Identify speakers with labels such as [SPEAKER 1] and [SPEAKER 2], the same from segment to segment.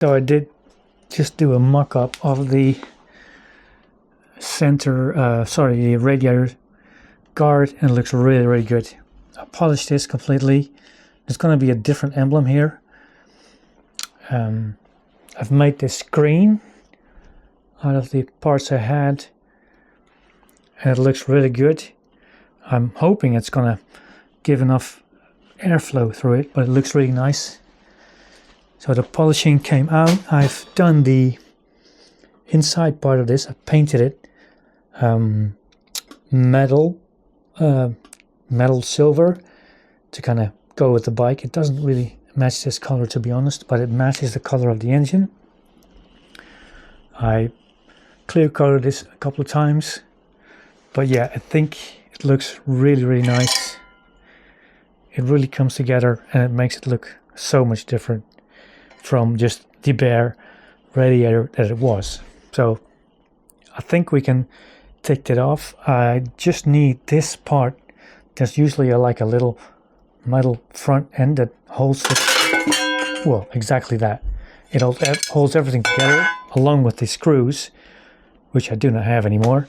[SPEAKER 1] So I did just do a mock-up of the the radiator guard, and it looks really good. I polished this completely. There's going to be a different emblem here. I've made this green out of the parts I had, and it looks really good. I'm hoping it's going to give enough airflow through it, but it looks really nice. So the polishing came out. I've done the inside part of this. I painted it metal silver to kind of go with the bike. It doesn't really match this color, to be honest, but it matches the color of the engine. I clear coated this a couple of times, but yeah, I think it looks really nice. It really comes together, and it makes it look so much different from just the bare radiator that it was. So I think we can take that off. I just need this part. There's usually like a little metal front end that holds it. Well, exactly that. It holds everything together along with the screws, which I do not have anymore.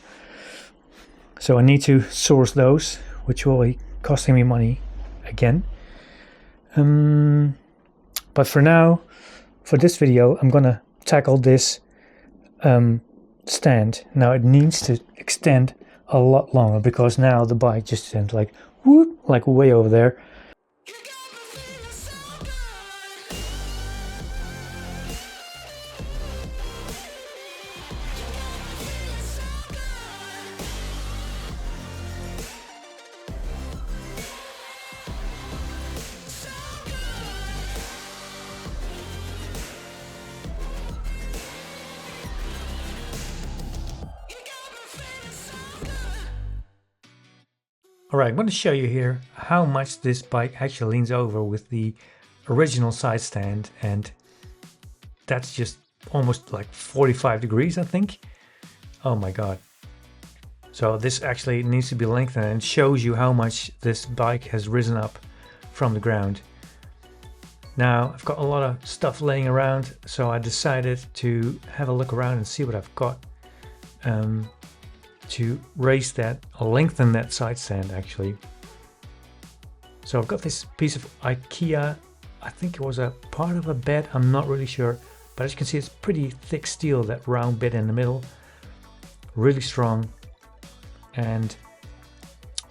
[SPEAKER 1] So I need to source those, which will be costing me money again. But for now, for this video, I'm gonna tackle this stand. Now it needs to extend a lot longer, because now the bike just stands like whoop, like way over there. Alright, I'm going to show you here how much this bike actually leans over with the original side stand, and that's just almost like 45 degrees, I think. Oh my god. So this actually needs to be lengthened, and shows you how much this bike has risen up from the ground. Now I've got a lot of stuff laying around, so I decided to have a look around and see what I've got to raise that, or lengthen that side stand actually. So I've got this piece of IKEA, I think it was a part of a bed, I'm not really sure, but as you can see it's pretty thick steel, that round bit in the middle, really strong. And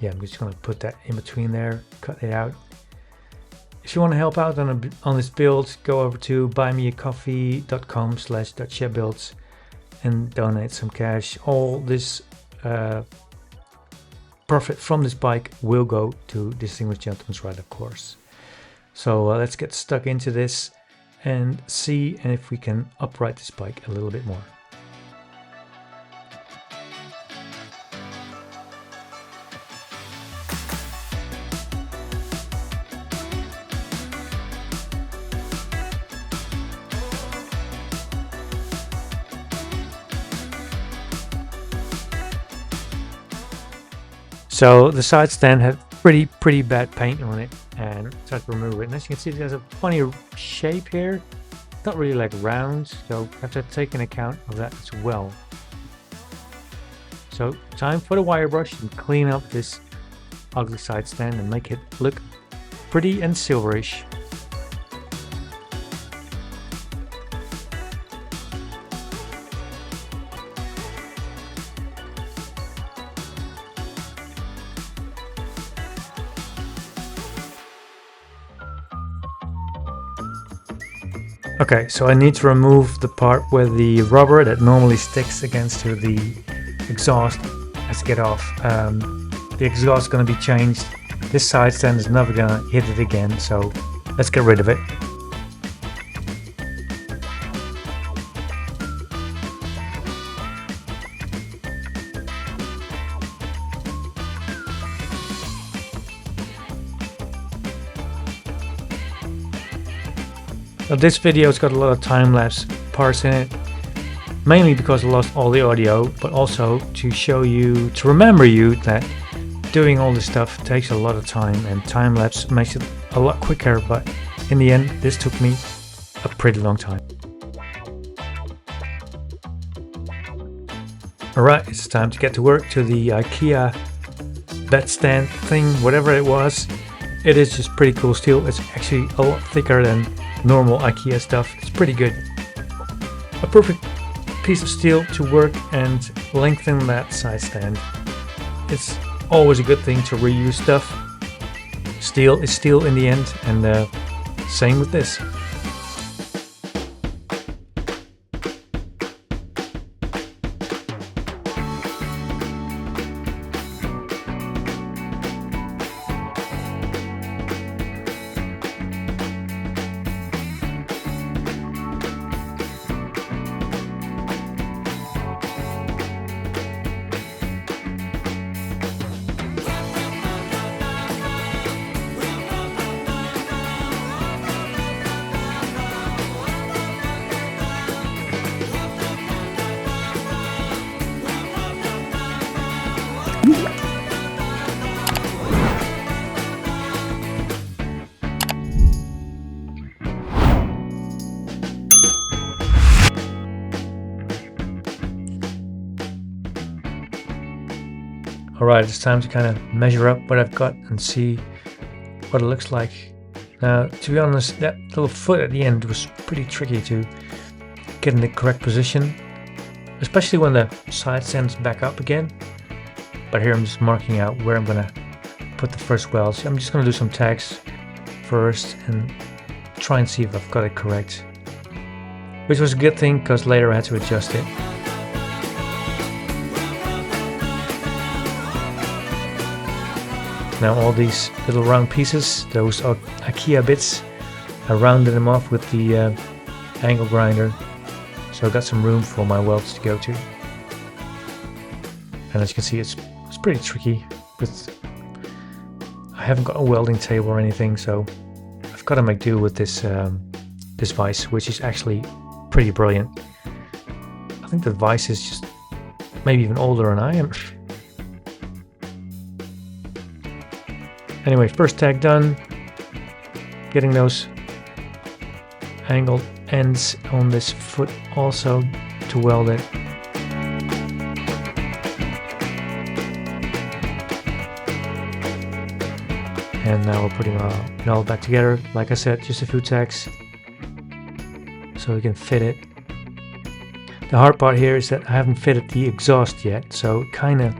[SPEAKER 1] yeah, I'm just going to put that in between there, cut it out. If you want to help out on this build, go over to buymeacoffee.com/dutchbuilds and donate some cash. All this profit from this bike will go to Distinguished Gentleman's Ride, of course. So let's get stuck into this and see if we can upright this bike a little bit more. So the side stand had pretty bad paint on it, and tried to remove it. And as you can see, there's a funny shape here, not really like round, so I have to take an account of that as well. So time for the wire brush and clean up this ugly side stand and make it look pretty and silverish. Okay, so I need to remove the part where the rubber that normally sticks against to the exhaust has to get off. The exhaust is going to be changed. This side stand is never going to hit it again, so let's get rid of it. Now this video's got a lot of time-lapse parts in it, mainly because I lost all the audio, but also to show you, to remember you that doing all this stuff takes a lot of time, and time-lapse makes it a lot quicker, but in the end this took me a pretty long time. Alright, it's time to get to work to the IKEA bed stand thing, whatever it was. It is just pretty cool steel. It's actually a lot thicker than normal IKEA stuff. It's pretty good. A perfect piece of steel to work and lengthen that side stand. It's always a good thing to reuse stuff. Steel is steel in the end, and same with this. Alright, it's time to kind of measure up what I've got and see what it looks like. Now, to be honest, that little foot at the end was pretty tricky to get in the correct position, especially when the side stands back up again. But here I'm just marking out where I'm going to put the first welds. I'm just going to do some tags first and try and see if I've got it correct. Which was a good thing, because later I had to adjust it. Now all these little round pieces, those are IKEA bits, I rounded them off with the angle grinder, so I got some room for my welds to go to. And as you can see, it's pretty tricky. I haven't got a welding table or anything, so I've got to make do with this this vise, which is actually pretty brilliant. I think the vise is just maybe even older than I am. Anyway, first tag done. Getting those angled ends on this foot also to weld it. And now we're putting it all back together. Like I said, just a few tags so we can fit it. The hard part here is that I haven't fitted the exhaust yet, so it kind of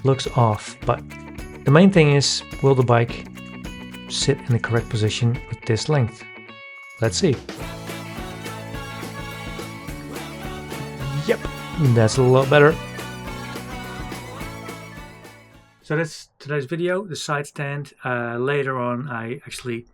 [SPEAKER 1] looks off, but the main thing is, will the bike sit in the correct position with this length? Let's see. Yep, that's a lot better. So that's today's video, the side stand. Later on I actually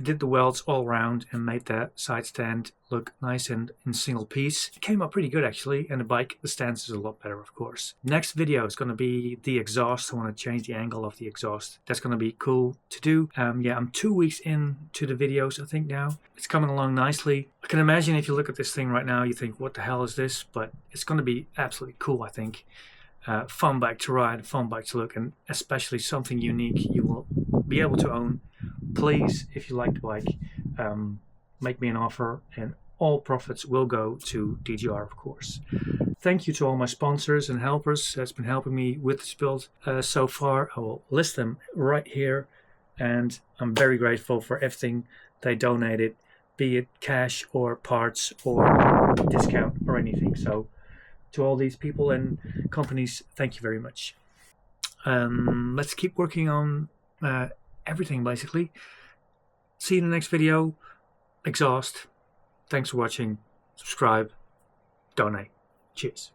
[SPEAKER 1] did the welds all around and made the side stand look nice and in single piece. It came out pretty good actually, and the stance is a lot better, of course. Next video is going to be the exhaust. I want to change the angle of the exhaust. That's going to be cool to do. Yeah, I'm 2 weeks into the videos I think now. It's coming along nicely. I can imagine if you look at this thing right now you think, what the hell is this? But it's going to be absolutely cool, I think. Fun bike to ride, fun bike to look, and especially something unique you will be able to own. Please, if you like the bike, make me an offer, and all profits will go to DGR, of course. Thank you to all my sponsors and helpers that's been helping me with this build so far. I will list them right here, and I'm very grateful for everything they donated, be it cash or parts or discount or anything. So to all these people and companies, thank you very much. Let's keep working on everything basically. See you in the next video. Exhaust. Thanks for watching. Subscribe. Donate. Cheers.